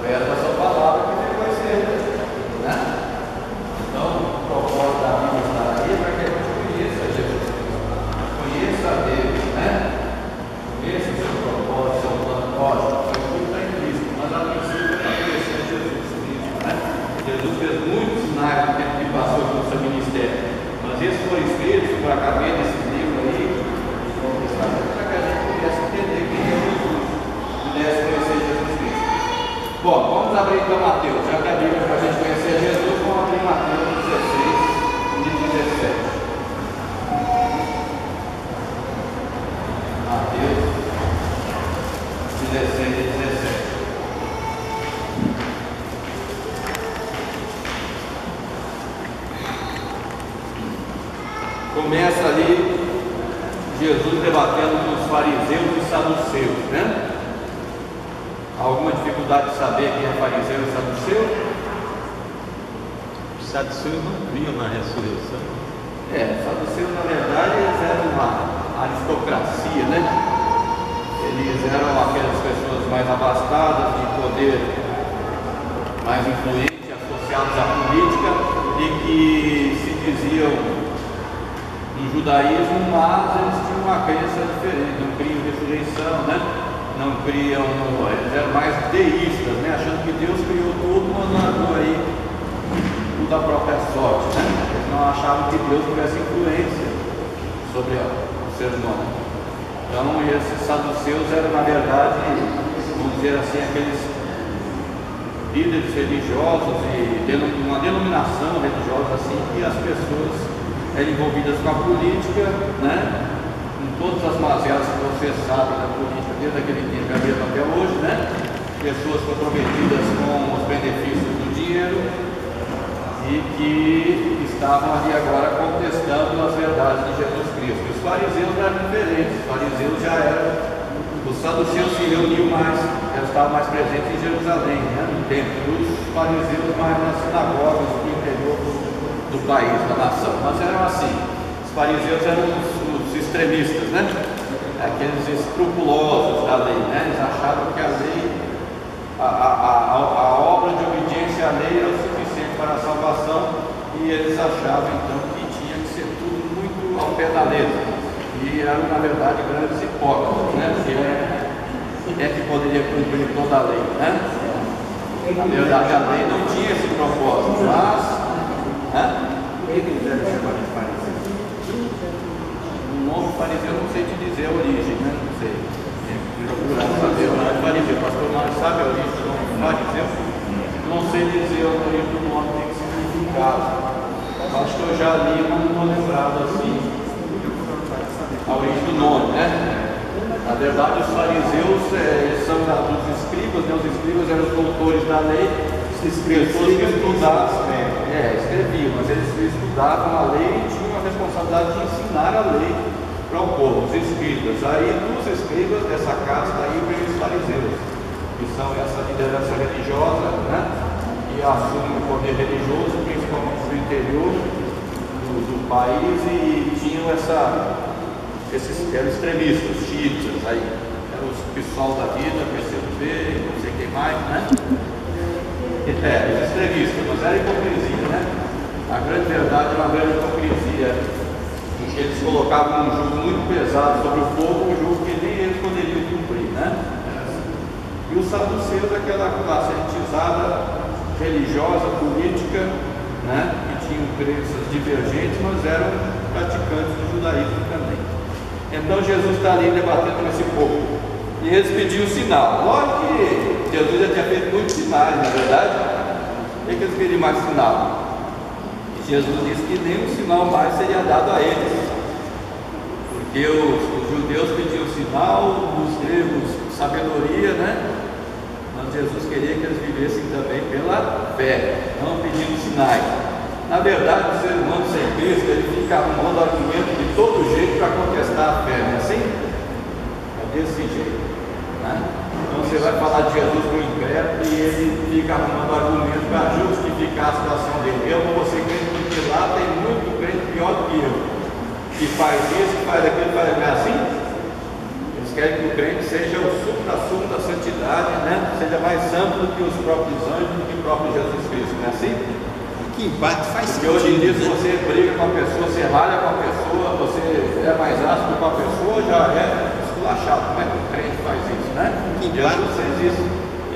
através da sua palavra que ele conhecer, né? Então, o propósito da Bíblia está aí para que a gente conheça Jesus, conheça a Deus, né? Conheça o seu propósito, o seu plano. Lógico, foi tudo está em Cristo, mas a princípio é para conhecer Jesus Cristo, né? Jesus fez muitos sinais no tempo que passou pelo seu ministério, mas esses foram escritos para caber nesse livro aí, para que a gente pudesse entender quem é Jesus, pudesse conhecer Jesus Cristo. Bom, vamos abrir então Mateus, já que a Bíblia para a gente conhecer Jesus, vamos abrir Mateus 16 e 17. Mateus 16 e 17. Começa ali Jesus debatendo com os fariseus e saduceus, né? Alguma dificuldade de saber quem é fariseu e saduceu? Os saduceus não criam na ressurreição. Os saduceus na verdade eles eram uma aristocracia, né? Eles eram aquelas pessoas mais abastadas, de poder mais influente, associados à política e que se diziam no judaísmo, mas eles tinham uma crença diferente, não criam ressurreição, né? Não criam, eles eram mais deístas, né? Achando que Deus criou tudo, mas largou aí tudo à própria sorte, né? Eles não achavam que Deus tivesse influência sobre o ser humano. Então esses saduceus eram na verdade, vamos dizer assim, aqueles líderes religiosos e uma denominação religiosa assim, que as pessoas eram envolvidas com a política, né? Com todas as mazelas que você sabe da política desde aquele tempo e mesmo até hoje, né? Pessoas comprometidas com os benefícios do dinheiro e que estavam ali agora contestando as verdades de Jesus Cristo. Os fariseus eram diferentes, os fariseus já eram, os saduceus se reuniam mais, eles estavam mais presentes em Jerusalém, né? No templo, os fariseus mais nas sinagogas do interior do país, da nação, mas eram assim, os fariseus eram os extremistas, né? Aqueles escrupulosos da lei, né? Eles achavam que a lei, a obra de obediência à lei era o suficiente para a salvação e eles achavam então que tinha que ser tudo muito ao pé da letra e eram na verdade grandes hipócritas, né? Que é que poderia cumprir toda a lei, né? Na verdade a lei não tinha esse propósito, mas por que eles eram chamados de fariseus? O nome fariseu eu não sei te dizer a origem, né? Não sei. Tem que procurar saber o nome fariseu. O pastor Mário sabe a origem do nome fariseu? Não sei dizer a origem do nome, tem que significado. Acho que eu já li, mas não estou lembrado assim a origem do nome, né? Na verdade, os fariseus eles são dos escribas, né? Os escribas eram os doutores da lei. Pessoas que estudavam, escreviam, mas eles estudavam a lei e tinham a responsabilidade de ensinar a lei para o povo, os escribas. Aí dos escribas dessa casta aí vem os fariseus, que são essa liderança religiosa, né? Que assume o poder religioso, principalmente no interior do país, e tinham esses eram extremistas, xiitas aí, eram os PSOL da vida, PCdoB, não sei quem mais, né? Os extremistas, mas era hipocrisia, né? A grande verdade era uma grande hipocrisia, porque eles colocavam um jugo muito pesado sobre o povo, um jugo que nem eles poderiam cumprir, né? E os saduceus, aquela classe elitizada, religiosa, política, né? Que tinham crenças divergentes, mas eram praticantes do judaísmo também. Então Jesus está ali debatendo com esse povo. E eles pediam um sinal. Lógico que Jesus já tinha feito muitos sinais, na verdade. Por que eles queriam mais sinal? E Jesus disse que nenhum sinal mais seria dado a eles. Porque os judeus pediam sinal, os gregos sabedoria, né? Mas Jesus queria que eles vivessem também pela fé, não pedindo sinais. Na verdade, o ser humano sem Cristo, ele fica arrumando argumento de todo jeito para contestar a fé, não é assim? É desse jeito, né? Então você vai falar de Jesus para o incrédulo e ele fica arrumando argumento para justificar a situação dele. Eu não vou ser crente porque lá tem muito crente pior do que eu, que faz isso, que faz aquilo, faz aquilo, assim. Eles querem que o crente seja o supra-sumo da santidade, né? Seja mais santo do que os próprios anjos, do que o próprio Jesus Cristo, não é assim? Que embate faz Porque sentido. hoje em dia, se né? você briga com a pessoa, você ralha com a pessoa, você é mais ácido com a pessoa, já é esculachado. Como é que o crente faz isso, né? Que Jesus fez isso.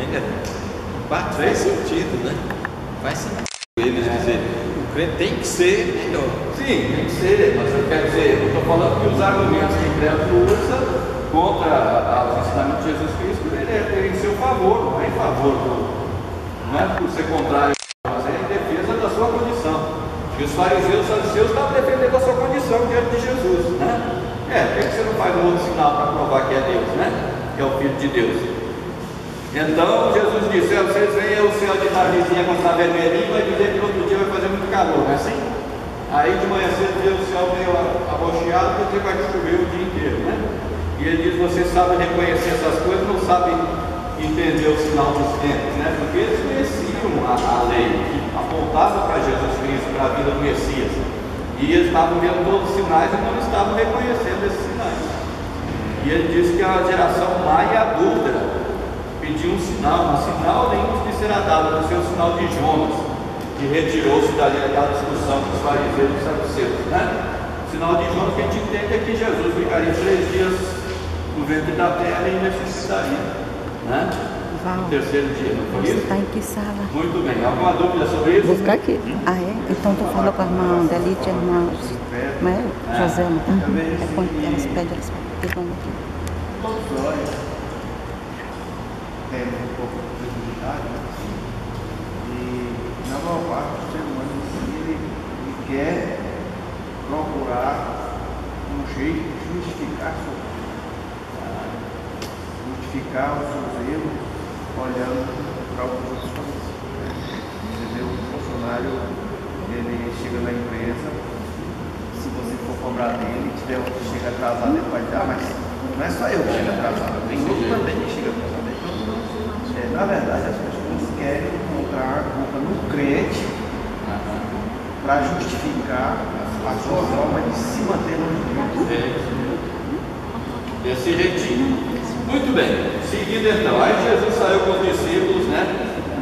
Embate faz sentido, né? Faz sentido. Eles dizerem, o crente tem que ser melhor. Sim, tem que ser, mas eu quero dizer, eu estou falando que os argumentos que o crente usa contra os ensinamentos de Jesus Cristo, ele é em seu favor, não é em favor não é por ser contrário, mas é em defesa da sua condição. E os fariseus e os saduceus estavam defendendo a sua condição diante de Jesus, né? Por que você não faz um outro sinal para provar que é Deus, né? Que é o Filho de Deus. Então Jesus disse: vocês veem o céu de tardezinha quando está vermelhinho, vai dizer que no outro dia vai fazer muito calor, não é assim? Aí de manhã cedo vê o céu meio arroxeado, quer dizer que vai chover o dia inteiro, né? E ele diz: vocês sabem reconhecer essas coisas, não sabem entender o sinal dos tempos, né? Porque eles conheciam a lei que apontava para Jesus Cristo, para a vida do Messias, e eles estavam vendo todos os sinais e não estavam reconhecendo esses sinais. E ele diz que a geração má e adúltera pediu um sinal, mas sinal nenhum lhe será dado, a não ser o sinal de Jonas, que retirou-se dali daquela discussão dos fariseus e dos saduceus, né? O sinal de Jonas que a gente entende é que Jesus ficaria 3 dias no ventre da terra e ressuscitaria, né? No terceiro dia, não foi Você isso? está em que sala? Muito bem, alguma dúvida sobre isso? Vou ficar aqui. Ah, é? Então tu fala com a irmã Delite, a irmã Josema, tá? É quando elas pedem, elas ficam aqui. Todos nós temos um pouco de fragilidade, né? E na maior parte do ser humano ele quer procurar um jeito de justificar os seus erros olhando para o que os outros fazem. Entendeu? O funcionário ele chega na empresa, se você for cobrar dele, tiver um que chega atrasado, ele vai dizer: mas não é só eu que chego atrasado, tem outro também que chega atrasado. Na verdade, as pessoas querem encontrar a culpa no crente para justificar a sua forma de se manter no mundo. Desse jeitinho. Muito bem, seguindo então, aí Jesus saiu com os discípulos, né?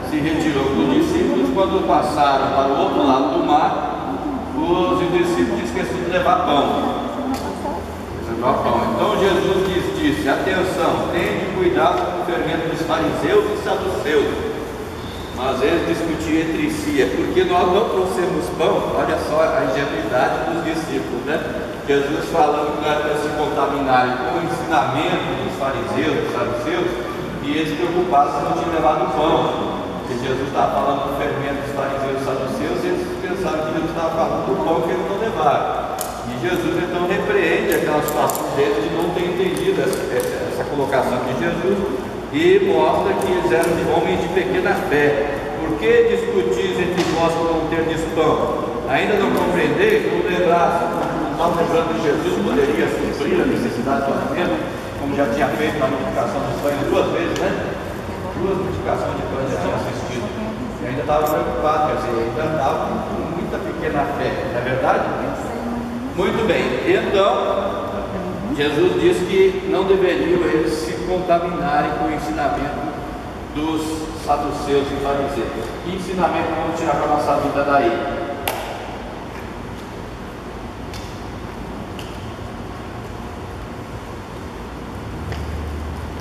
Se retirou com os discípulos. Quando passaram para o outro lado do mar, os discípulos esqueceram de levar pão. Então Jesus disse: atenção, tenham cuidado com o fermento dos fariseus e saduceus. Mas eles discutiam entre si: porque nós não trouxemos pão. Olha só a ingenuidade dos discípulos, né? Jesus falando que não era para se contaminarem com o ensinamento dos fariseus, dos saduceus, e eles preocupados se não tinham levado pão. Porque Jesus estava falando do fermento dos fariseus e saduceus, e eles pensaram que Jesus estava falando do pão que eles não levaram. E Jesus então repreende aquela situação deles de não ter entendido essa colocação de Jesus, e mostra que eles eram homens de pequena fé. Por que discutis entre vós por não terdes pão? Ainda não compreendeis? Não lembrando que Jesus poderia suprir a necessidade do alimento, como já tinha feito na multiplicação dos pães 2 vezes, né? 2 multiplicações de pães já tinha assistido. E ainda estava preocupado, quer dizer, ainda estava com muita pequena fé, não é verdade? Muito bem, então Jesus disse que não deveriam eles se contaminarem com o ensinamento dos saduceus e fariseus. Que ensinamento vamos tirar para a nossa vida daí?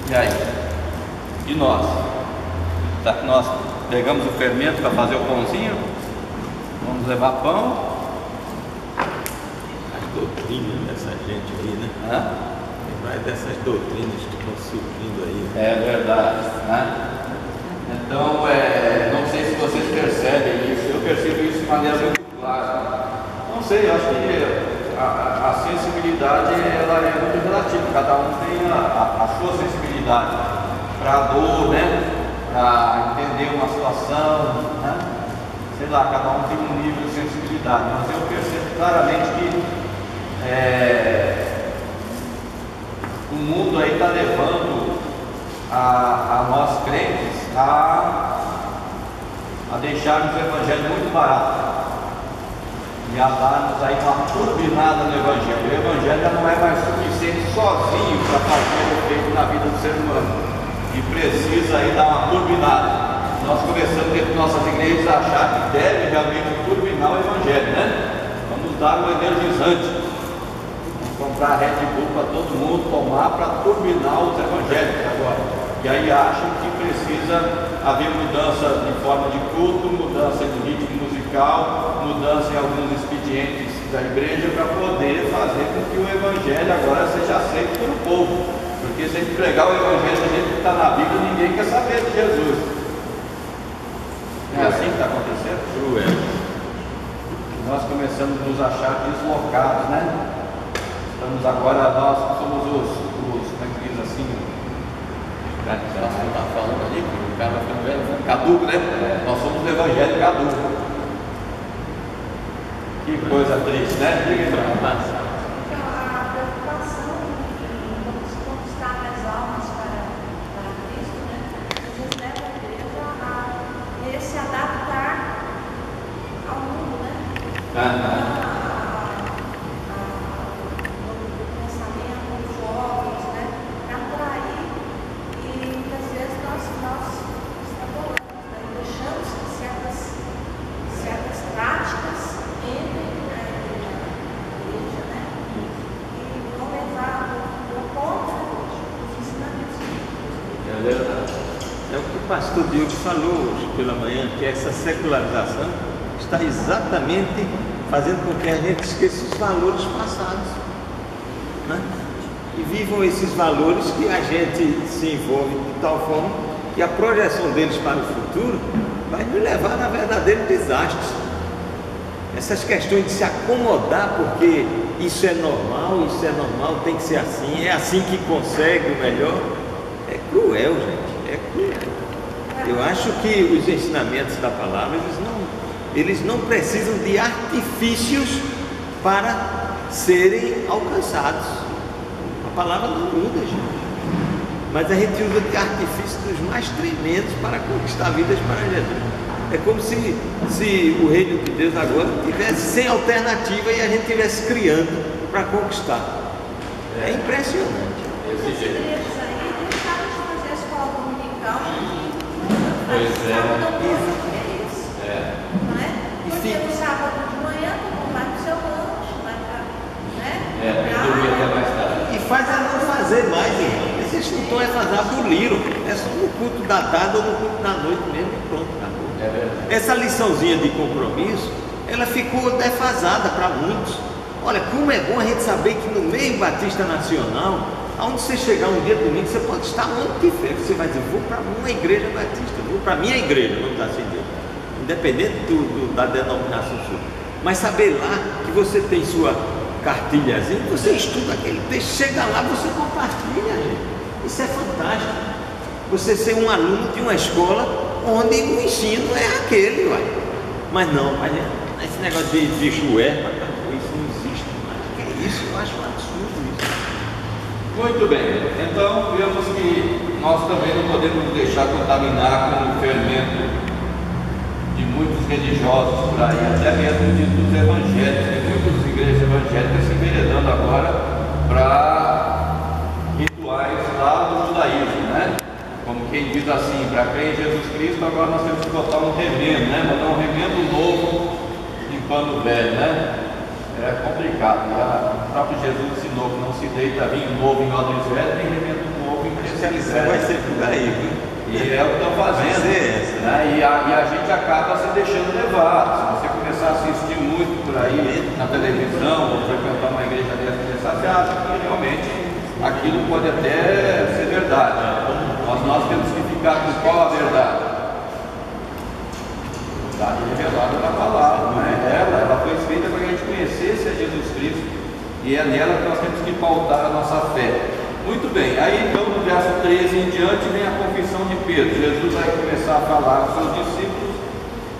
E aí? E nós? Nós pegamos o fermento para fazer o pãozinho? Vamos levar pão? Doutrina dessa gente aí, né? Vai dessas doutrinas que estão surgindo aí. É verdade, né? Então, não sei se vocês percebem isso, eu percebo isso de maneira muito clara. Não sei, eu acho que a sensibilidade ela é muito relativa, cada um tem a sua sensibilidade para a dor, né? Para entender uma situação, né? Sei lá, cada um tem um nível de sensibilidade, mas eu percebo claramente que o mundo aí está levando a nós crentes a deixarmos o evangelho muito barato. e a dar-nos aí uma turbinada no Evangelho. O Evangelho já não é mais suficiente sozinho para fazer o efeito na vida do ser humano, e precisa aí dar uma turbinada. Nós começamos dentro de nossas igrejas a achar que deve realmente turbinar o Evangelho, né? Vamos dar um energizante, vamos comprar Red Bull para todo mundo tomar para turbinar os evangélicos agora. E aí acham que precisa haver mudança de forma de culto, mudança de ritmo musical, mudança em alguns expedientes da igreja para poder fazer com que o Evangelho agora seja aceito pelo povo. Porque se a gente pregar o Evangelho do jeito que está na Bíblia, ninguém quer saber de Jesus. É assim que está acontecendo? Cruel. Nós começamos a nos achar deslocados, né? Estamos agora, nós somos os como é que diz assim? O cara que está falando ali, que o cara vai ficando velho, Caduco, né? Nós somos o evangelho caduco. Que coisa triste, né? A preocupação em conquistar as almas para Cristo, né? Às vezes leva a igreja a se adaptar ao mundo, né? O pensamento dos jovens, né? Para atrair, e muitas vezes nós extrapolamos, né? Deixamos que certas práticas entrem na igreja, né? E vão levar ao contra os ensinamentos de Deus. É verdade. É o que o pastor Diogo falou hoje pela manhã, que essa secularização está exatamente fazendo com que a gente esqueça os valores passados, né? E vivam esses valores que a gente se envolve de tal forma que a projeção deles para o futuro vai nos levar a verdadeiro desastre. Essas questões de se acomodar porque isso é normal, tem que ser assim, é assim que consegue o melhor, é cruel, gente, é cruel. Eu acho que os ensinamentos da palavra, eles não precisam de artifícios para serem alcançados. A palavra não muda, gente, mas a gente usa de artifícios dos mais tremendos para conquistar vidas para Jesus. É como se o reino de Deus agora tivesse sem alternativa e a gente estivesse criando para conquistar. É impressionante. Esses igrejas aí deixaram de fazer a escola dominical. Pois é. Não é? Porque no sábado de manhã todo mundo vai pro seu lanche, vai pra, né? Dormir até mais tarde. E faz a não fazer mais, irmão. Esses não estão a fazer, aboliram. É só no culto da tarde ou no culto da noite mesmo e pronto, acabou. É verdade. Essa liçãozinha de compromisso, ela ficou defasada para muitos. Olha, como é bom a gente saber que no meio batista nacional, aonde você chegar um dia domingo, você pode estar onde tiver. Você vai dizer, vou para uma igreja batista, vou para a minha igreja, vamos assim dizer, independente da denominação sua. Mas saber lá que você tem sua cartilhazinha, você estuda aquele texto, chega lá, você compartilha, gente. Isso é fantástico. Você ser um aluno de uma escola onde o ensino é aquele, uai. Mas não, esse negócio de chuerpa, isso não existe mais. Que é isso? Eu acho um absurdo isso. Muito bem, então vemos que nós também não podemos deixar contaminar com o fermento de muitos religiosos por aí, até mesmo dos evangélicos. Tem muitas igrejas evangélicas se enveredando agora para rituais lá do judaísmo, né? Como quem diz assim, para crer em Jesus Cristo, agora nós temos que botar um remendo, né? Botar um remendo novo em pano velho, né? É complicado. O próprio Jesus ensinou que não se deita vinho novo em odres velhos, nem remendo novo em tecidos velhos. Vai ser por aí, viu? E é o que estão fazendo, né? E a gente acaba se deixando levar. Se você começar a assistir muito por aí na televisão, ou frequentar uma igreja dessa, você acha que realmente aquilo pode até ser verdade. Mas nós temos que ficar com qual a verdade? A verdade revelada da palavra, não é ela foi feita para que a gente conhecesse a Jesus Cristo, e é nela que nós temos que pautar a nossa fé. Muito bem, aí então no verso 13 em diante vem a confissão de Pedro. Jesus vai começar a falar aos seus discípulos,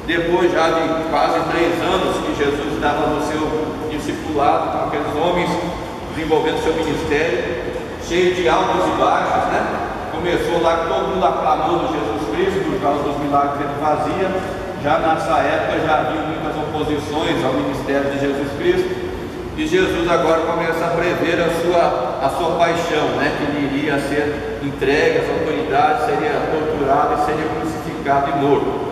depois já de quase 3 anos que Jesus estava no seu discipulado, com aqueles homens desenvolvendo seu ministério, cheio de altos e baixos, né? Começou lá que todo mundo aclamando Jesus Cristo por causa dos milagres que ele fazia. Já nessa época já havia muitas oposições oposições ao ministério de Jesus Cristo. E Jesus agora começa a prever a sua paixão, né? Que ele iria ser entregue às autoridades, seria torturado e seria crucificado e morto.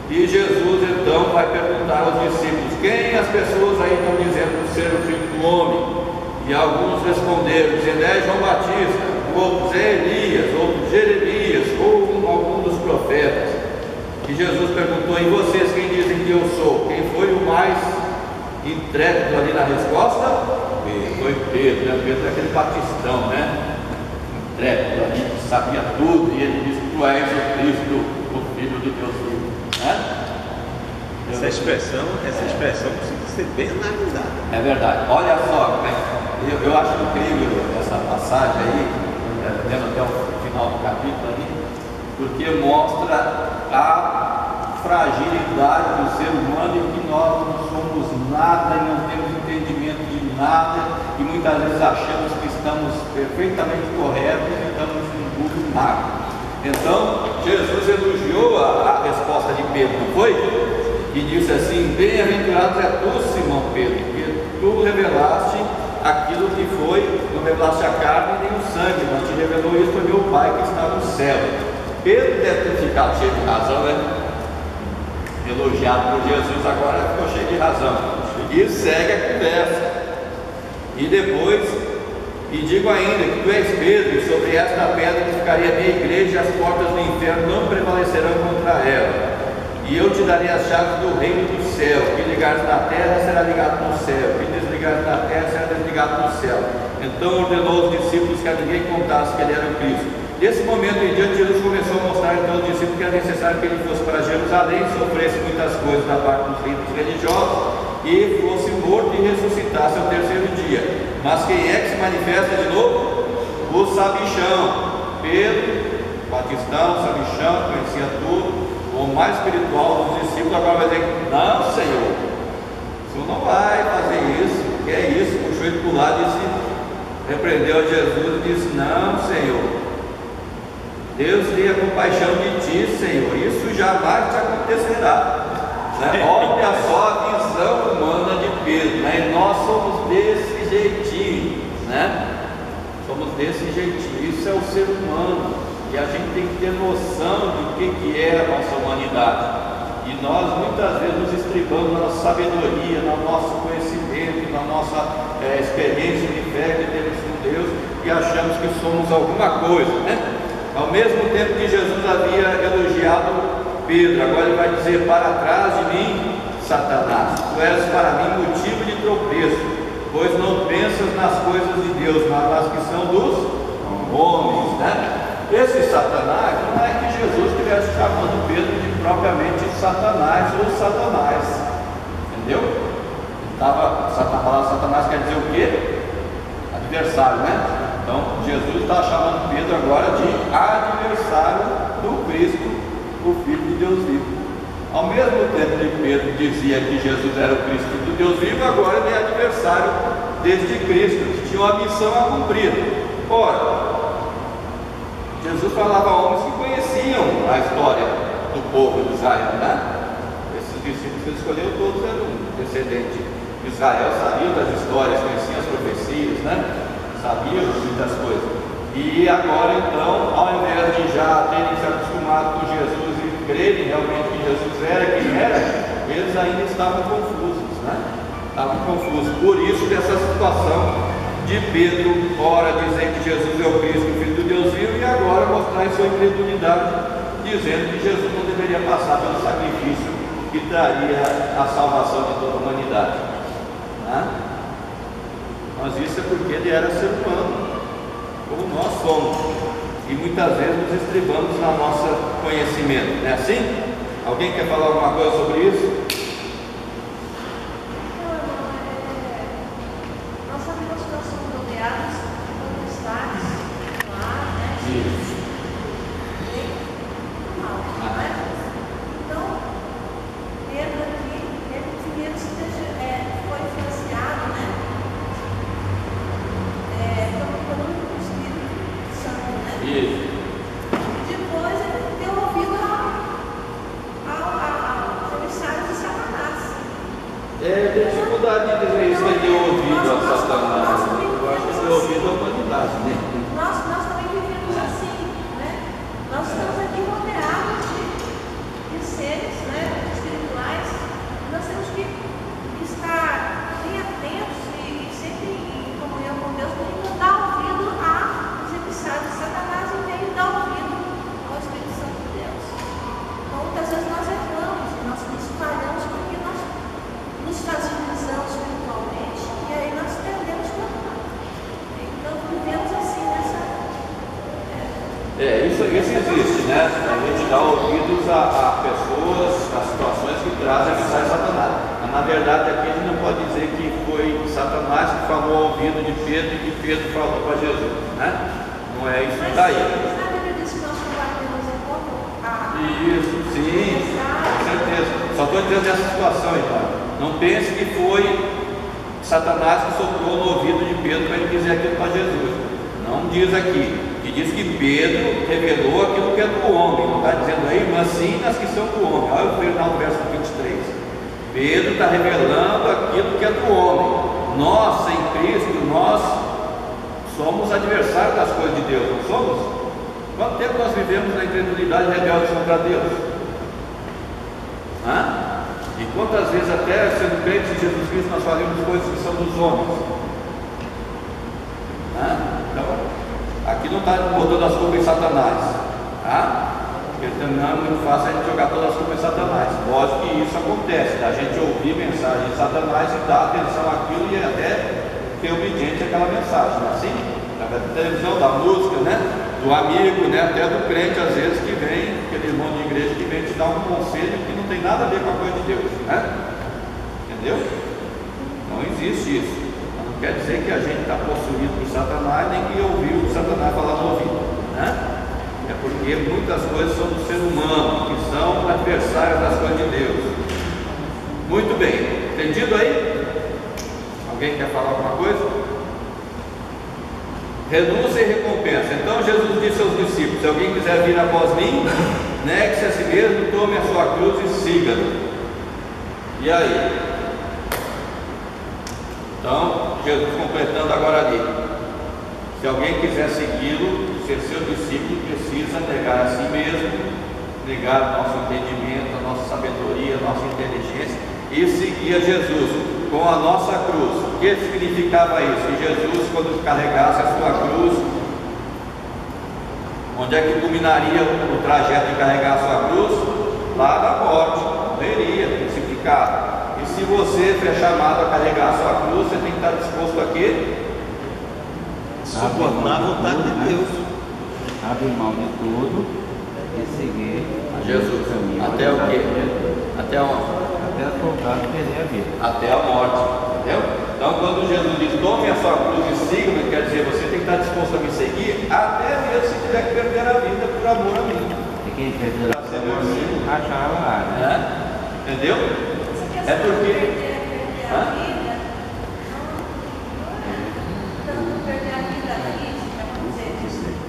E Jesus então vai perguntar aos discípulos: quem as pessoas aí estão dizendo ser o Filho do Homem? E alguns responderam, dizendo: é João Batista, outros é Elias, outros Jeremias, ou algum dos profetas. E Jesus perguntou: e vocês quem dizem que eu sou? Quem foi o mais intrépido ali na resposta? Foi Pedro, né? Pedro é aquele batistão, né? Intrépido ali, que sabia tudo, e ele disse: tu és o Cristo, o Filho de Deus vivo, né? Essa expressão precisa ser bem analisada. É verdade. Olha só, eu acho incrível essa passagem aí, lendo até o final do capítulo ali, porque mostra a fragilidade do ser humano e que nós não somos nada e não temos entendimento de nada e muitas vezes achamos que estamos perfeitamente corretos e estamos em dúvida nada. Então, Jesus elogiou a resposta de Pedro, não foi? E disse assim: bem-aventurado é tu, Simão Pedro, porque tu revelaste aquilo que foi, não revelaste a carne nem o sangue, mas te revelou isso foi meu Pai que está no céu. Pedro deve ter ficado cheio de razão, né? Elogiado por Jesus, agora ficou cheio de razão. E segue a conversa. E depois, e digo ainda que tu és Pedro, e sobre esta pedra edificaria a minha igreja, e as portas do inferno não prevalecerão contra ela. E eu te darei as chaves do reino do céu. O que ligares na terra será ligado no céu, o que desligares na terra será desligado no céu. Então ordenou aos discípulos que a ninguém contasse que ele era o Cristo. Nesse momento em diante, Jesus começou a mostrar então aos discípulos que era necessário que ele fosse para Jerusalém, sofresse muitas coisas da parte dos líderes religiosos, e fosse morto e ressuscitasse ao terceiro dia. Mas quem é que se manifesta de novo? O sabichão. Pedro, batistão, sabichão, conhecia tudo, o mais espiritual dos discípulos, agora vai dizer: não, Senhor, o Senhor não vai fazer isso. Que é isso? Puxou ele para o lado e repreendeu a Jesus e disse: não, Senhor, Deus tenha compaixão de ti, Senhor, isso jamais te acontecerá, né? Olha só a visão humana de Pedro, né? E nós somos desse jeitinho, né? Somos desse jeitinho, isso é o ser humano. E a gente tem que ter noção do que é a nossa humanidade. E nós muitas vezes nos estribamos na nossa sabedoria, no nosso conhecimento, na nossa experiência de fé que temos com Deus, e achamos que somos alguma coisa, né? Ao mesmo tempo que Jesus havia elogiado Pedro, agora ele vai dizer: para trás de mim, Satanás, tu és para mim motivo de tropeço, pois não pensas nas coisas de Deus, mas nas que são dos homens, né? Esse Satanás não é que Jesus estivesse chamando Pedro de propriamente Satanás ou Satanás, entendeu? A palavra Satanás quer dizer o quê? Adversário, né? Então Jesus está chamando Pedro agora de adversário do Cristo, o Filho de Deus vivo. Ao mesmo tempo que Pedro dizia que Jesus era o Cristo do Deus vivo, agora ele é adversário deste Cristo, que tinha uma missão a cumprir. Ora, Jesus falava a homens que conheciam a história do povo de Israel, né? Esses discípulos que ele escolheu, todos eram descendentes de Israel, sabiam das histórias, conheciam as profecias, né? Sabiam muitas coisas. E agora então, ao invés de já terem se acostumado com Jesus e crerem realmente que Jesus era quem era, eles ainda estavam confusos, né? Estavam confusos. Por isso, dessa situação de Pedro, ora dizer que Jesus é o Cristo, o Filho do Deus vivo, e agora mostrar em sua incredulidade, dizendo que Jesus não deveria passar pelo sacrifício que traria a salvação de toda a humanidade, né? Mas isso é porque ele era ser humano, como nós somos, e muitas vezes nos estribamos no nosso conhecimento, não é assim? Alguém quer falar alguma coisa sobre isso? Depois ele deu ouvido aos emissários de Satanás. referindo-nos a pessoas, a situações que trazem a mensagem de Satanás. Mas na verdade aqui a gente não pode dizer que foi Satanás que falou ao ouvido de Pedro e que Pedro falou para Jesus, né? Não é isso que está aí. Isso, sim, com certeza. Só estou dizendo dessa situação, então. Não pense que foi Satanás que soprou no ouvido de Pedro para ele dizer aquilo para Jesus. Não diz aqui. Que diz que Pedro revelou aquilo que é do homem. Não está dizendo aí, mas sim as que são do homem. Olha o final do verso 23. Pedro está revelando aquilo que é do homem. Nós, sem Cristo, nós somos adversários das coisas de Deus, não somos? Quanto tempo nós vivemos na incredulidade rebelde contra Deus? E quantas vezes até sendo crentes em Jesus Cristo nós fazemos coisas que são dos homens? Então, aqui não está botando as culpas em Satanás, porque não é muito fácil a gente jogar todas as culpas em Satanás. Lógico que isso acontece, a gente ouvir mensagem de Satanás e dar atenção àquilo e até ser obediente àquela mensagem, não é assim? Através da televisão, da música, né? Do amigo, né? Até do crente às vezes que vem, aquele irmão de igreja que vem te dar um conselho que não tem nada a ver com a coisa de Deus, né? Entendeu? Não existe isso. Não quer dizer que a gente está possuído por Satanás, nem que ouviu o Satanás falar no ouvido, né? É porque muitas coisas são do ser humano, que são adversários das coisas de Deus. Muito bem, entendido aí? Alguém quer falar alguma coisa? Renúncia e recompensa. Então Jesus disse aos discípulos: se alguém quiser vir após mim, negue-se a si mesmo, tome a sua cruz e siga-me. E aí? Então, Jesus completando agora ali: se alguém quiser segui-lo, ser seu discípulo, precisa negar a si mesmo, negar o nosso entendimento, a nossa sabedoria, a nossa inteligência e seguir a Jesus com a nossa cruz. O que significava isso? Que Jesus, quando carregasse a sua cruz, onde é que culminaria o trajeto de carregar a sua cruz? Lá na morte, morreria, crucificado. E se você for chamado a carregar a sua cruz, você tem que estar disposto a quê? Suportar a vontade de Deus. Abrir mão de tudo e seguir a Jesus. Até o quê? Até onde? Até afrontar e perder a vida. Até a morte, entendeu? Então, quando Jesus diz: tome a sua cruz e siga-me, quer dizer, você tem que estar disposto a me seguir, até mesmo se tiver que perder a vida por amor a mim. E quem perder a vida, achava lá, né? Entendeu? É porque. Perder a vida física, vamos dizer,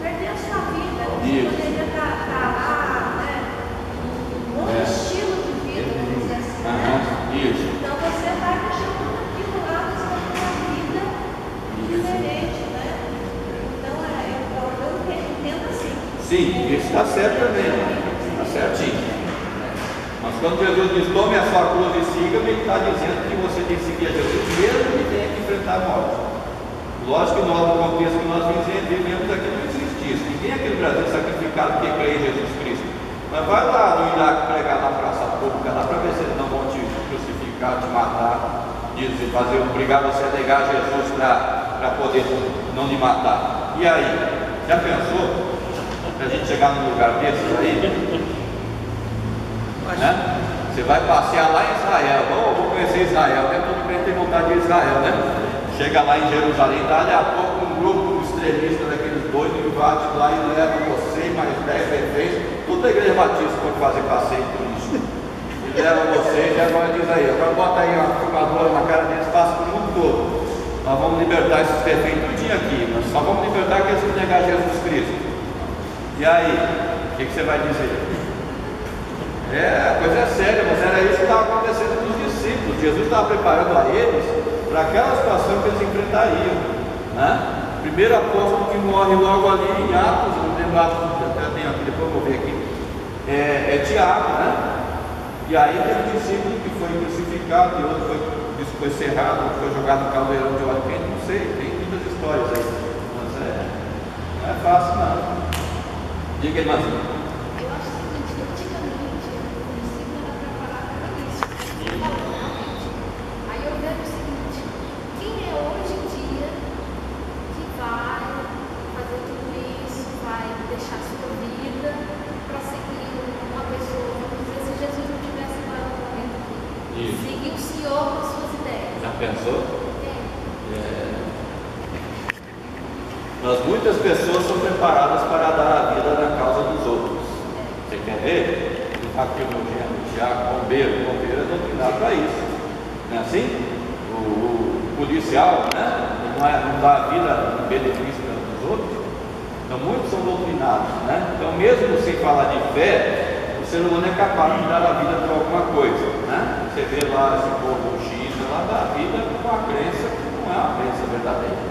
perder a sua vida, você poderia estar lá, né? Um outro estilo de vida, vamos dizer assim, né? Isso. Então você vai deixar tudo aquilo lá, você vai ter uma vida diferente, né? Então eu entendo assim. Sim, isso está certo também, está certinho. Mas quando Jesus diz: tome a sua cruz e siga-me, ele está dizendo que você tem que seguir a Jesus mesmo que tenha que enfrentar a morte. Lógico que nós, no contexto que nós vivemos aqui, não existe isso. Ninguém aqui no Brasil é sacrificado porque crê em Jesus Cristo. Mas vai lá no Iraque pregar na praça pública, lá para ver se eles não vão te crucificar, te matar, fazer obrigar você a negar Jesus para poder não lhe matar. E aí? Já pensou? Para a gente chegar num lugar desses aí? Né? Você vai passear lá em Israel. Vou conhecer Israel, né? Todo mundo tem vontade de ir a Israel, né? Chega lá em Jerusalém, dali a pouco um grupo extremista daqueles doidos invade lá e leva você e mais 10 reféns, tudo da igreja batista for fazer passeio turístico. E leva vocês e agora diz aí: agora bota aí uma filmadora na cara deles, passa para o mundo todo. Nós vamos libertar esses reféns tudinho aqui, mas só vamos libertar aqueles que negar Jesus Cristo. E aí, o que você vai dizer? A coisa é séria, mas era isso que estava acontecendo com os discípulos. Jesus estava preparando a eles para aquela situação que eles enfrentariam, né? Primeiro apóstolo que morre logo ali em Atos, não lembro Atos, até tem aqui, depois eu vou ver aqui, é Tiago, né? E aí tem um discípulo que foi crucificado e outro foi cerrado, outro foi jogado no caldeirão de óleo quente, não sei, tem muitas histórias aí, mas não é fácil não. Diga aí, Marcinho. Deixar sua vida para seguir uma pessoa Iniciou com suas ideias. Já pensou? Mas muitas pessoas são preparadas para dar a vida na causa dos outros. Você quer ver? Aqui o meu genro, Tiago, bombeiro é doutrinado para isso. Não é assim? O policial, né? Não dá a vida em benefício dos outros. Então muitos são doutrinados, né? Então mesmo sem falar de fé, o ser humano é capaz de dar a vida para alguma coisa, né? Você vê lá esse povo X, lá dá a vida com uma crença que não é uma crença verdadeira.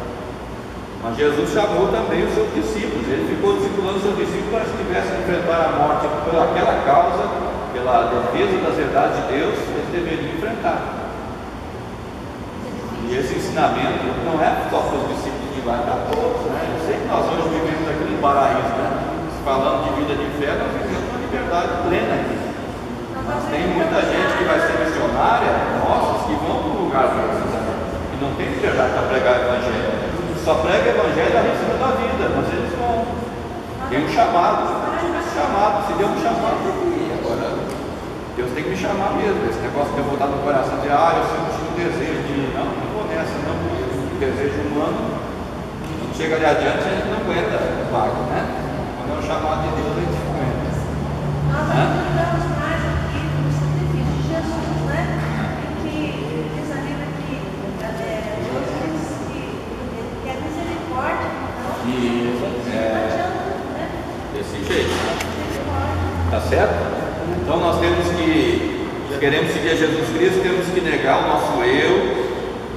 Mas Jesus chamou também os seus discípulos. Ele ficou discipulando os seus discípulos para que tivessem que enfrentar a morte pelaquela causa, pela defesa das verdades de Deus, eles deveriam enfrentar. E esse ensinamento não é só para os discípulos de lá, para todos, né? Eu sei que nós hoje vivemos aqui no paraíso, né? Falando de vida de fé, nós vivemos uma liberdade plena aqui. Mas tem muita gente que vai ser missionária, nossos, que vão para um lugar que não tem liberdade para pregar o evangelho. Só prega o evangelho a respeito da vida, mas eles vão. Tem um chamado, se deu um chamado, eu ir. Agora, Deus tem que me chamar mesmo. Esse negócio de eu voltar no coração de eu senti um desejo de ir. Não vou nessa, não. O desejo humano, não chega ali adiante, a gente não aguenta o barco, né? Quando é um chamado de Deus, a gente aguenta. Nós acreditamos mais aqui no sacrifício de Jesus, né? Em que diz a Bíblia que Deus diz que é misericórdia, não? Desse jeito. Tá certo? Então nós temos que, se queremos seguir a Jesus Cristo, temos que negar o nosso eu,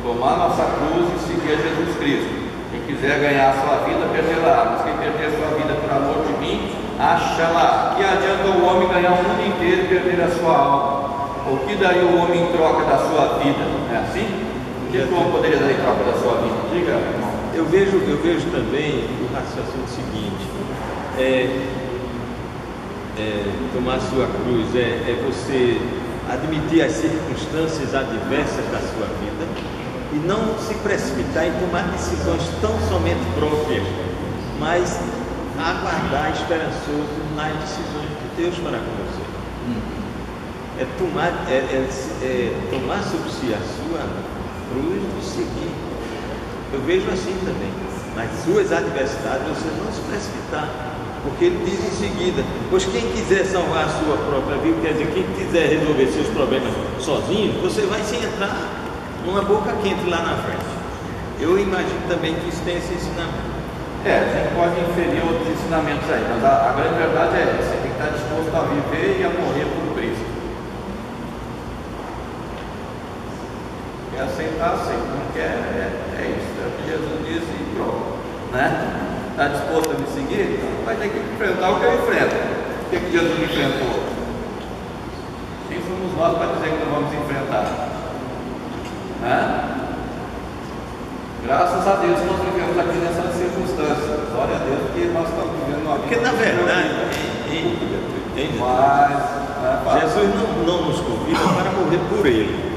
tomar a nossa cruz e seguir a Jesus Cristo. Quem quiser ganhar a sua vida, perderá. Mas quem perder a sua vida por amor de mim, acha-la. Que adianta o homem ganhar o mundo inteiro e perder a sua alma? O que daria o homem em troca da sua vida? É assim? O que o homem poderia dar em troca da sua vida? Diga, irmão. Eu vejo também o raciocínio seguinte: tomar sua cruz é você admitir as circunstâncias adversas da sua vida e não se precipitar em tomar decisões tão somente próprias, mas aguardar esperançoso nas decisões de Deus para com você. Tomar sobre si a sua cruz e seguir. Eu vejo assim também. Nas suas adversidades você não se precipitar, porque ele diz em seguida: pois quem quiser salvar a sua própria vida, quer dizer, quem quiser resolver seus problemas sozinho, você vai se entrar numa boca quente lá na frente. Eu imagino também que isso tem esse ensinamento. A gente pode inferir outros ensinamentos aí, mas a grande verdade é essa: você tem que estar disposto a viver e a morrer por Cristo. Quer aceitar, aceita. Não quer, é isso. É o que Jesus diz e pronto. Né? Está disposto a me seguir? Então vai ter que enfrentar o que eu enfrento. O que Jesus enfrentou? Quem somos nós para dizer que não vamos enfrentar? Né? Graças a Deus nós vivemos aqui nessas circunstâncias. Glória a Deus que nós estamos vivendo uma vida. Porque na verdade, Jesus não nos convida para morrer por Ele.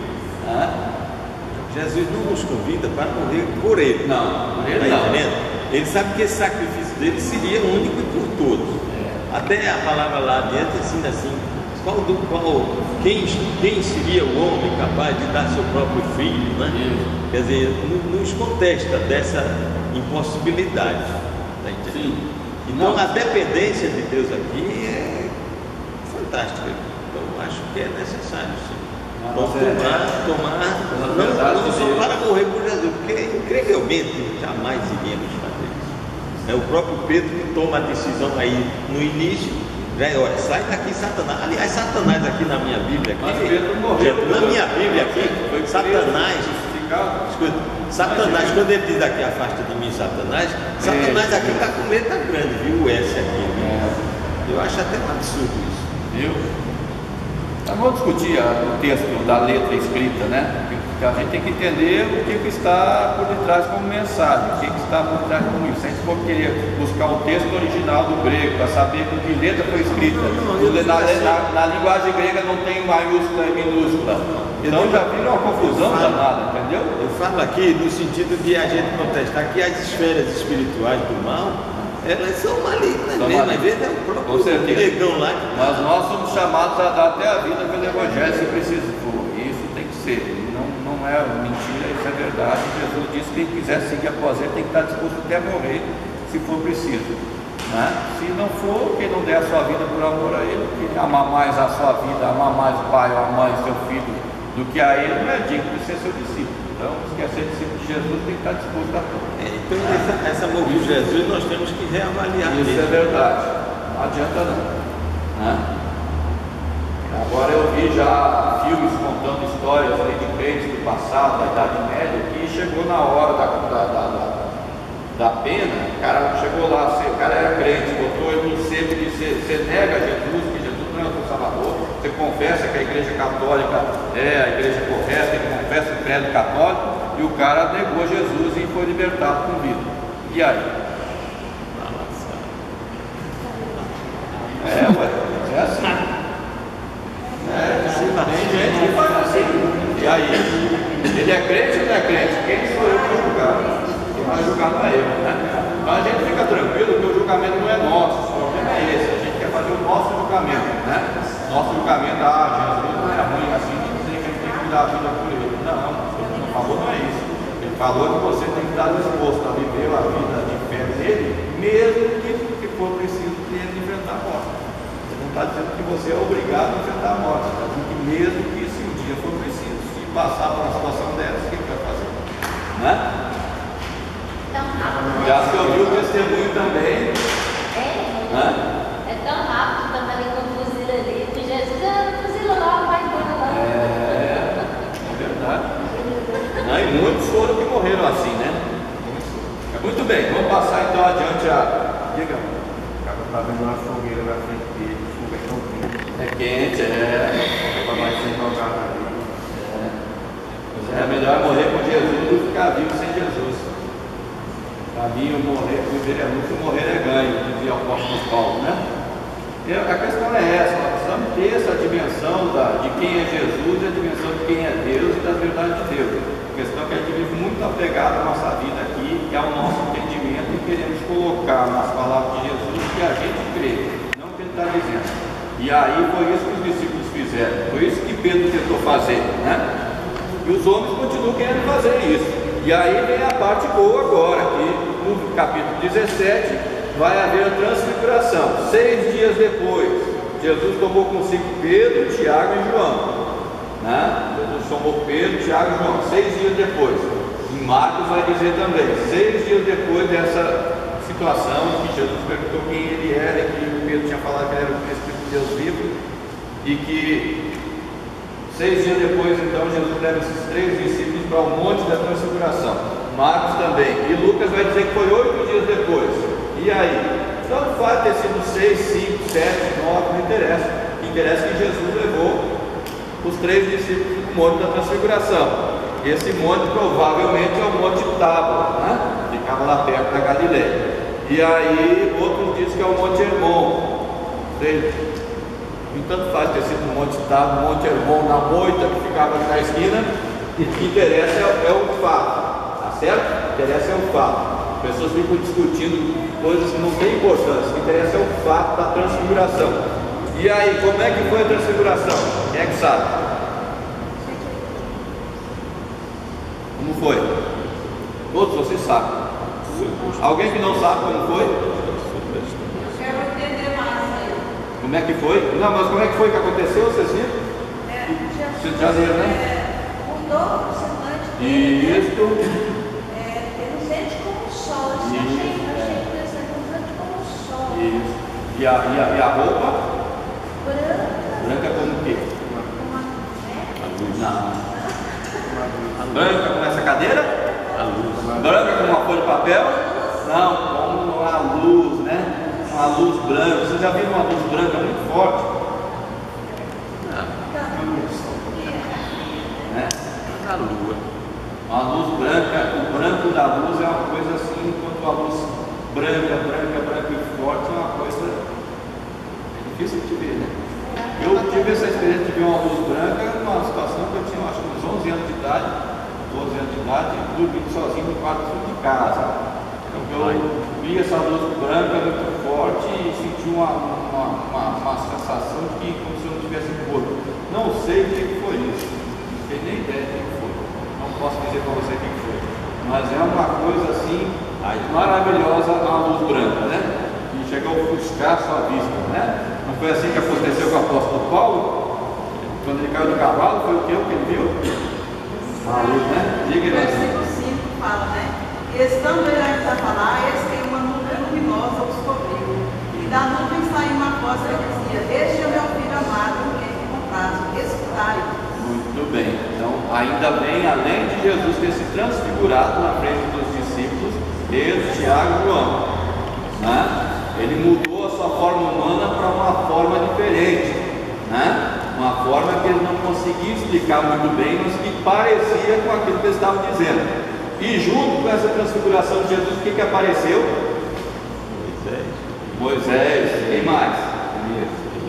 Jesus não nos convida para morrer por Ele. Não, por Ele não. Ele sabe que esse sacrifício dele seria único e por todos. Até a palavra lá adiante ensina assim: quem seria o homem capaz de dar seu próprio filho, né? Quer dizer, nos contesta dessa impossibilidade. Tá entendendo? Sim. Então a dependência de Deus aqui é fantástica. Então acho que é necessário, sim. Vamos tomar não só para morrer por Jesus, porque incrivelmente jamais iríamos fazer isso. É o próprio Pedro que toma a decisão aí no início. Olha, sai daqui, Satanás. Aliás, Satanás aqui na minha Bíblia, na minha Bíblia aqui, Satanás, escuta, Satanás, quando ele diz aqui, afasta de mim, Satanás aqui está com letra grande, viu? O S aqui, viu? Eu acho até um absurdo isso. Viu? Então vamos discutir o texto da letra escrita, né? Porque a gente tem que entender o que está por detrás como mensagem, o que está por detrás como isso. Se a gente for querer buscar o texto original do grego para saber com que letra foi escrita, na linguagem grega não tem maiúscula e minúscula. Então já vira uma confusão danada, entendeu? Eu falo aqui no sentido de a gente contestar que as esferas espirituais do mal, elas são malignas mesmo, às vezes é o próprio negão lá. Mas nós somos chamados a dar até a vida pelo Evangelho, se preciso for. Isso tem que ser. Não é mentira, isso é verdade. Jesus disse que quem quiser seguir após ele tem que estar disposto até a morrer, se for preciso. Né? Se não for, quem não der a sua vida por amor a ele, que amar mais a sua vida, amar mais o pai ou a mãe, seu filho, do que a ele, não é digno de ser seu discípulo. Então, se quer ser discípulo de Jesus, tem que estar disposto a tudo. Então, essa morte de Jesus, nós temos que reavaliar. Isso é verdade. Não adianta não. Né? Agora eu vi já filmes contando histórias aí de crentes do passado, da Idade Média, que chegou na hora da pena, o cara chegou lá, o cara era crente, botou ele no centro e disse: você nega Jesus, que Jesus não é o seu Salvador, você confessa que a igreja católica é a igreja correta, ele confessa o credo católico, e o cara negou Jesus e foi libertado com vida. E aí? É assim. Tem gente que faz assim. E aí? Ele é crente ou não é crente? Quem sou eu para julgar? Quem vai julgar não é eu, né? Então a gente fica tranquilo que o julgamento não é nosso, o problema é esse. A gente quer fazer o nosso julgamento, né? Nosso julgamento, Jesus não é ruim assim, de dizer que a gente tem que cuidar da vida por ele. Não, ele não falou, não é isso. Ele falou que você tem que estar disposto a viver a vida de fé dele, mesmo que for preciso que ele enfrentar a morte. Ele não está dizendo que você é obrigado a enfrentar a morte, está dizendo que mesmo que se um dia for preciso, se passar por uma situação dessa, o que ele vai fazer? Né? Já se ouviu o testemunho também? Né? É tão rápido quando ali com o fuzil ali, que Jesus fuzila lá, vai embora lá. É verdade. Não, e muitos foram que morreram assim, né? Muito bem, vamos passar então adiante a. Diga. O cara está vendo uma fogueira na frente dele, o fogo é tão quente. É quente, Vai ser jogado ali. É melhor morrer com Jesus do que ficar vivo sem Jesus. Para mim, viver é luto, morrer é ganho, dizia o apóstolo Paulo, né? E a questão é essa, nós precisamos ter essa dimensão de quem é Jesus e a dimensão de quem é Deus e das verdades de Deus. A questão é que a gente vive muito apegado à nossa vida aqui, que é o nosso entendimento, e queremos colocar nas palavras de Jesus o que a gente crê, não o que ele está dizendo. E aí foi isso que os discípulos fizeram, foi isso que Pedro tentou fazer, né? E os homens continuam querendo fazer isso. E aí vem a parte boa agora, que no capítulo 17 vai haver a transfiguração. 6 dias depois, Jesus tomou consigo Pedro, Tiago e João. Né? Jesus tomou Pedro, Tiago e João. 6 dias depois. Em Marcos vai dizer também, 6 dias depois dessa situação, que Jesus perguntou quem ele era, e que Pedro tinha falado que ele era o Espírito de Deus vivo, e que 6 dias depois, então, Jesus leva esses 3 discípulos para o Monte da Transfiguração. Marcos também. E Lucas vai dizer que foi 8 dias depois. E aí? Tanto faz ter sido 6, 5, 7, 9, não interessa. O que interessa é que Jesus levou os 3 discípulos para o Monte da Transfiguração. Esse monte provavelmente é o Monte Tábor, né? Ficava lá perto da Galileia. E aí, outros dizem que é o Monte Hermon. Tanto faz ter sido no Monte Tábor, no Monte Hermon, na moita que ficava ali na esquina. E o que interessa é o fato, tá certo? O que interessa é o fato. As pessoas ficam discutindo coisas que não têm importância. O que interessa é o fato da transfiguração. E aí, como é que foi a transfiguração? Quem é que sabe? Como foi? Todos vocês sabem. Alguém que não sabe como foi? Quero entender mais aí. Como é que foi? Não, mas como é que foi que aconteceu? Vocês viram? Jesus, já viram, né? mudou o semblante dele. Isso. Reluzente como o sol. Eu achei interessante, reluzente como o sol. Isso. E a roupa? Branca. Branca como o quê? Como a luz. Não. Branca como essa cadeira? A luz. Branca como uma folha de papel? Não, como a luz, né? Uma luz branca. Vocês já viram uma luz branca muito forte? Né? A lua. Uma luz branca, o branco da luz é uma coisa assim, enquanto a luz branca e forte é uma coisa difícil de ver, né? Eu tive essa experiência de ver uma luz branca numa situação que eu tinha, acho que uns 11 anos de idade, 12 anos de idade, dormindo sozinho no quarto de casa. Então eu vi essa luz branca muito forte e senti uma sensação de que como se eu não tivesse morto. Não sei o que foi isso, não tenho nem ideia maravilhosa a luz branca, né? E chega a ofuscar sua vista, né? Não foi assim que aconteceu com o apóstolo Paulo? Quando ele caiu do cavalo, foi o que ele viu? A luz, né? Diga, O versículo 5 fala, né? E estando ele ainda a falar, eis que uma nuvem luminosa os cobriu. E da nuvem saiu uma voz que dizia: este é o meu filho amado, em quem me comprazo, escutai-o. Muito bem. Então, ainda bem, além de Jesus ter se transfigurado na frente dos discípulos, Pedro, Tiago e João, né? Ele mudou a sua forma humana para uma forma diferente, né? Uma forma que ele não conseguia explicar muito bem, mas que parecia com aquilo que eles estavam dizendo. E junto com essa transfiguração de Jesus, o que apareceu? Moisés. Quem mais?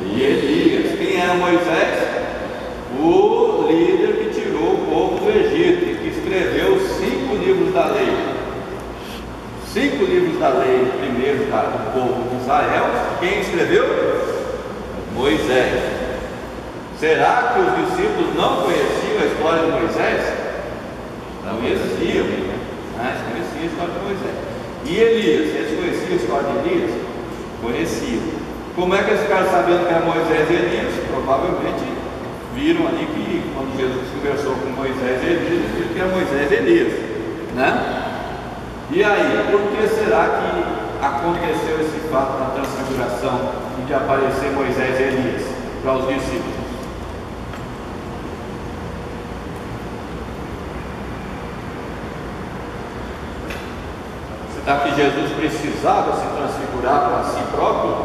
E Elias. Quem era Moisés? O líder que tirou o povo do Egito e que escreveu 5 livros da lei. 5 livros da lei, primeiro do povo de Israel. Quem escreveu? Moisés. Será que os discípulos não conheciam a história de Moisés? Não conheciam, né? Conheciam a história de Moisés. E Elias, eles conheciam a história de Elias? Conheciam. Como é que eles ficaram sabendo que era Moisés e Elias? Provavelmente viram ali que quando Jesus conversou com Moisés e Elias, eles viram que era Moisés e Elias, né? E aí, por que será que aconteceu esse fato na transfiguração de aparecer Moisés e Elias para os discípulos? Será que Jesus precisava se transfigurar para si próprio?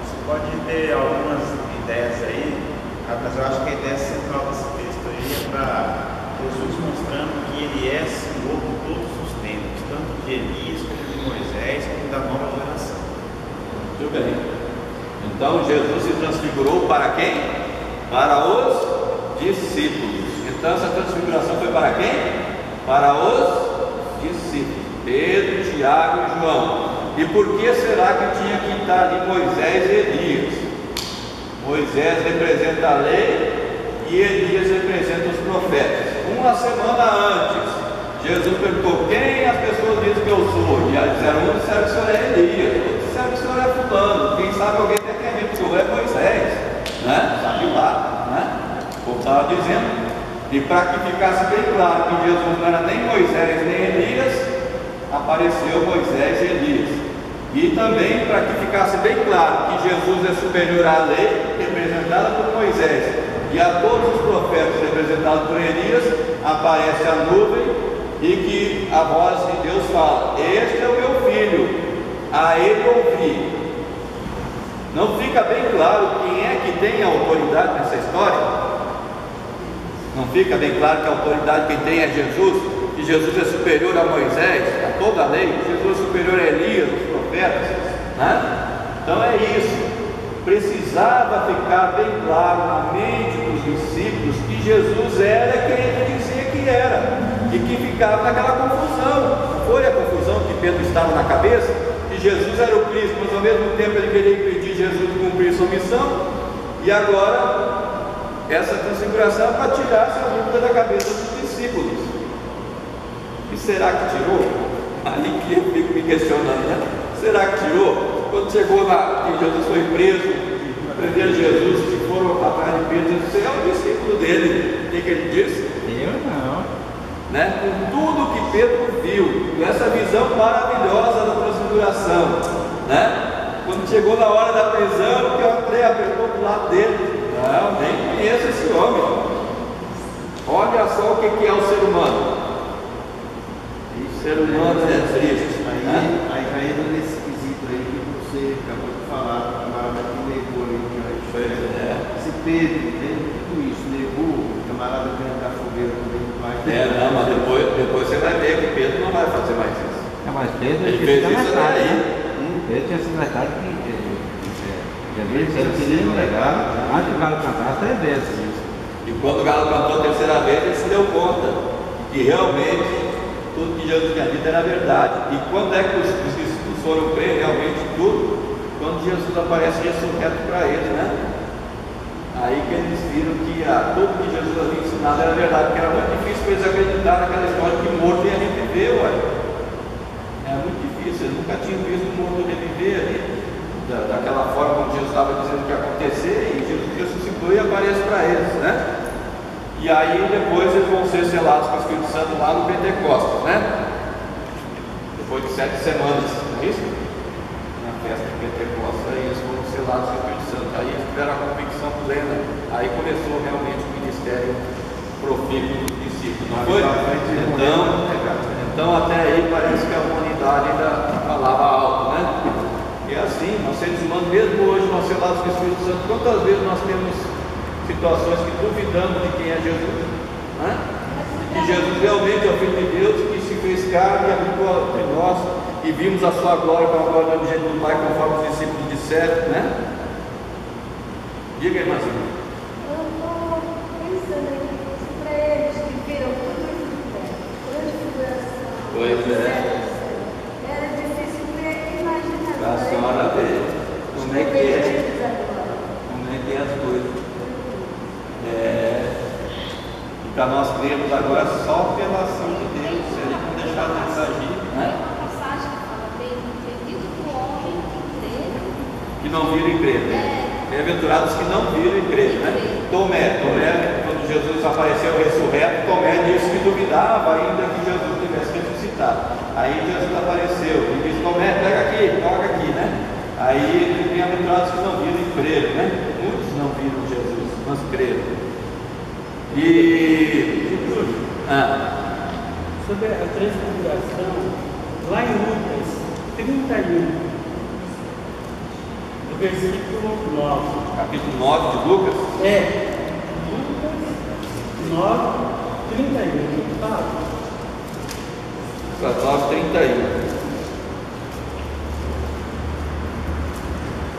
Você pode ter algumas ideias aí, mas eu acho que a ideia central desse texto aí é para Jesus mostrando que ele é Senhor de todos os tempos, tanto de Elias como de Moisés, como da nova geração. Muito bem. Então Jesus se transfigurou para quem? Para os discípulos. Então essa transfiguração foi para quem? Para os discípulos. Pedro, Tiago e João. E por que será que tinha que estar ali Moisés e Elias? Moisés representa a lei e Elias representa os profetas. Uma semana antes, Jesus perguntou: quem as pessoas dizem que eu sou? E eles disseram: um disseram que o senhor é Elias, outros disseram que o senhor é fulano, quem sabe alguém até quer ver que o senhor é Moisés, né? Sabe lá, né? O povo estava dizendo. E para que ficasse bem claro que Jesus não era nem Moisés nem Elias, apareceu Moisés e Elias. E também para que ficasse bem claro que Jesus é superior à lei, representada por Moisés, e a todos os profetas, representados por Elias, aparece a nuvem e que a voz de Deus fala: este é o meu filho, a ele ouvi. Não fica bem claro quem é que tem a autoridade nessa história? Não fica bem claro que a autoridade quem tem é Jesus? Que Jesus é superior a Moisés, a toda a lei? Jesus é superior a Elias, os profetas, né? Então é isso. Precisava ficar bem claro na mente dos discípulos que Jesus era quem ele dizia que era, e que ficava naquela confusão. Foi a confusão que Pedro estava na cabeça, que Jesus era o Cristo, mas ao mesmo tempo ele queria impedir Jesus de cumprir sua missão. E agora essa transfiguração para tirar essa dúvida da cabeça dos discípulos. E será que tirou? Aí que eu fico me questionando, né? Será que tirou? Quando chegou lá, que Jesus foi preso, prenderam Jesus, que foram atrás de Pedro, você é o discípulo dele. O que ele disse? Eu não. Né? Com tudo que Pedro viu, com essa visão maravilhosa da transfiguração, né? Quando chegou na hora da prisão, que o André apertou do lado dele: não, nem conheço esse homem. Olha só o que é o ser humano. O ser humano é triste. Aí caindo nesse quesito aí que você acabou de falar, o camarada que negou ali se Pedro, tudo isso, negou, o camarada dentro da fogueira também vai. Não, mas depois você vai ver que Pedro não vai fazer mais isso. Mas Pedro Ele fez isso daí. Pedro tinha sido metade que ele queria negar antes do galo cantar 3 vezes. E quando o galo cantou a terceira vez, ele se deu conta que realmente tudo que Jesus tinha dito era verdade. E quando é que os discípulos foram crer realmente tudo? Quando Jesus aparece ressurreto para eles, né? Aí que eles viram que tudo que Jesus havia ensinado era verdade, porque era muito difícil para eles acreditar naquela história que morto ia reviver, ué. É muito difícil, eles nunca tinham visto o morto reviver ali, daquela forma como Jesus estava dizendo que ia acontecer, e Jesus ressuscitou e aparece para eles, né? E aí depois eles vão ser selados com o Espírito Santo lá no Pentecostes, né? Depois de 7 semanas, não é isso? Na festa de Pentecostes, aí eles foram selados com o Espírito Santo, aí eles tiveram a convicção plena, aí começou realmente o ministério profícuo dos discípulos, não foi? Então até aí parece que a humanidade ainda falava alto, né? E assim, nós seres humanos, mesmo hoje, nós selados com o Espírito Santo, quantas vezes nós temos situações que duvidamos de quem é Jesus, né? Que Jesus realmente é o Filho de Deus, que se fez carne e habitou entre nós, e vimos a sua glória com a glória do unigênito do Pai, conforme os discípulos disseram, né? Diga aí, Marcinho. Eu estou pensando aqui para eles que viram tudo isso de perto, transfiguração. Pois é. Era difícil imaginar. Para a senhora ver como é que é. Como é que é as coisas. E para nós cremos agora só pela ação de Deus, se ele não deixar de agir, né? Tem uma passagem que fala: bendito o homem que crê. Que não viram e creram, né? Bem-aventurados que não viram e creram, né? Tomé, quando Jesus apareceu ressurreto, Tomé disse que duvidava ainda que Jesus tivesse ressuscitado. Aí Jesus apareceu e disse: Tomé, pega aqui, toca aqui, né? Aí, bem-aventurados que não viram e creram, né? Muitos não viram Jesus, mas creram. Sobre a transfiguração, lá em Lucas 31, no versículo 9. Capítulo 9 de Lucas? Lucas 9, 31. Fala. Lucas 9, 31.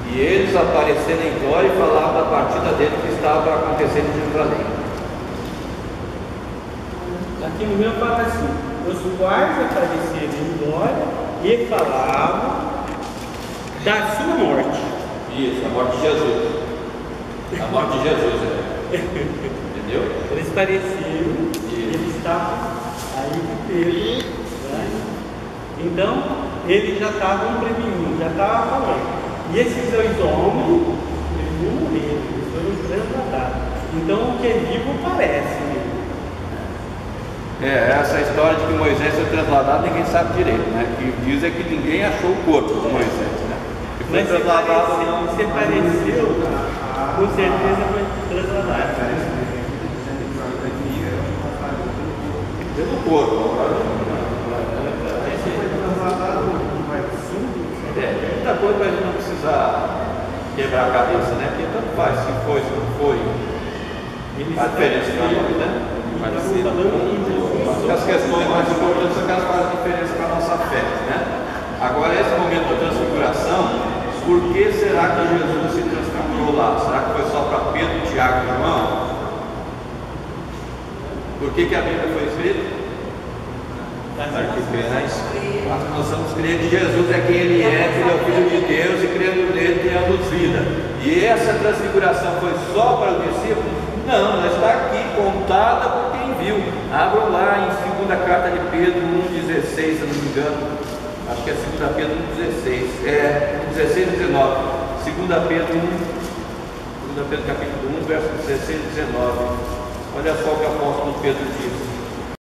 E eles apareceram em glória e falavam da partida dele que estava para acontecer em Jerusalém. Aqui no meu fala assim: os quais apareceram em glória e falavam da sua morte. Isso, a morte de Jesus. A morte de Jesus, entendeu? Eles pareciam, eles estavam aí de Pedro, né? Então, eles já estavam prevenindo, já estavam falando. E esses dois homens, eles não morreram, eles foram transladados. Então, o que é vivo parece, né? Essa história de que Moisés foi trasladado, ninguém sabe direito, né? O que diz é que ninguém achou o corpo de Moisés, né? Que foi Mas trasladado, se pareceu, com certeza foi trasladado. pelo corpo. Muita coisa para a gente não precisar quebrar a cabeça, né? Porque tanto faz se foi, se não foi. A diferença não é, né? As questões mais importantes são aquelas que fazem diferença para a nossa fé, né? Agora, esse momento da transfiguração, por que será que Jesus se transfigurou lá? Será que foi só para Pedro, Tiago e João? Por que a Bíblia foi escrita? Nós vamos crer que Jesus é quem Ele é, que Ele é o Filho de Deus, e crendo nele tenhamos vida. E essa transfiguração foi só para os discípulos? Não, ela está aqui contada por quem viu. Abram lá em 2ª carta de Pedro 1,16, se não me engano. Acho que é 2 Pedro 1,16. 16 e 19. 2 Pedro 1, 2 Pedro capítulo 1, verso 16 e 19. Olha só o que o apóstolo Pedro diz.